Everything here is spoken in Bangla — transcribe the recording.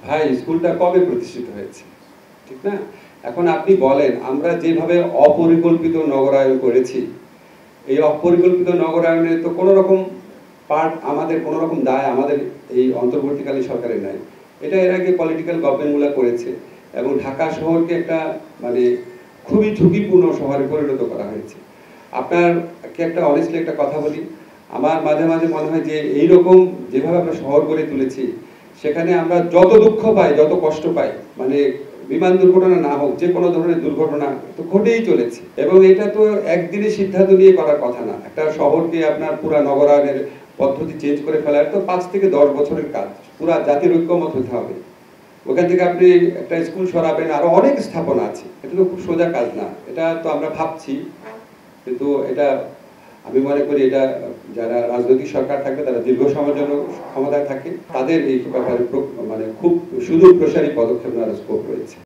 ভাই স্কুলটা কবে প্রতিষ্ঠিত হয়েছে, ঠিক না? এখন আপনি বলেন আমরা যেভাবে অপরিকল্পিত নগরায়ন করেছি, এই অপরিকল্পিত নগরায়নে তো কোনো রকম পার্ট আমাদের, কোনো রকম দায় আমাদের এই অন্তর্বর্তীকালীন সরকারের নাই। এটা এর আগে পলিটিক্যাল গভর্নমেন্টগুলো করেছে এবং ঢাকা শহরকে একটা মানে খুবই ঝুঁকিপূর্ণ শহরে পরিণত করা হয়েছে। আপনাকে একটা অনেস্টলি একটা কথা বলি, আমার মাঝে মাঝে মনে হয় যে এইরকম যেভাবে আমরা শহর গড়ে তুলেছি, সেখানে আমরা যত দুঃখ পাই, যত কষ্ট পাই, মানে বিমান দুর্ঘটনা না হোক, যে কোনো ধরনের দুর্ঘটনা তো ঘটেই চলেছে। এবং এটা তো একদিনে সিদ্ধান্ত নিয়ে করার কথা না। একটা শহরকে আপনার পুরা নগরায়নের পদ্ধতি চেঞ্জ করে ফেলার তো 5 থেকে 10 বছরের কাজ। পুরা জাতির ঐক্যমত হতে হবে। ওখান থেকে আপনি একটা স্কুল সরাবেন, আরো অনেক স্থাপনা আছে। এটা তো খুব সোজা কাজ না। এটা তো আমরা ভাবছি, কিন্তু এটা আমি মনে করি এটা যারা রাজনৈতিক সরকার থাকবে, তারা দীর্ঘ সময়ের জন্য ক্ষমতায় থাকে, তাদের এই ব্যাপারে মানে খুব সুদূর প্রসারী পদক্ষেপ নেওয়ার স্কোপ রয়েছে।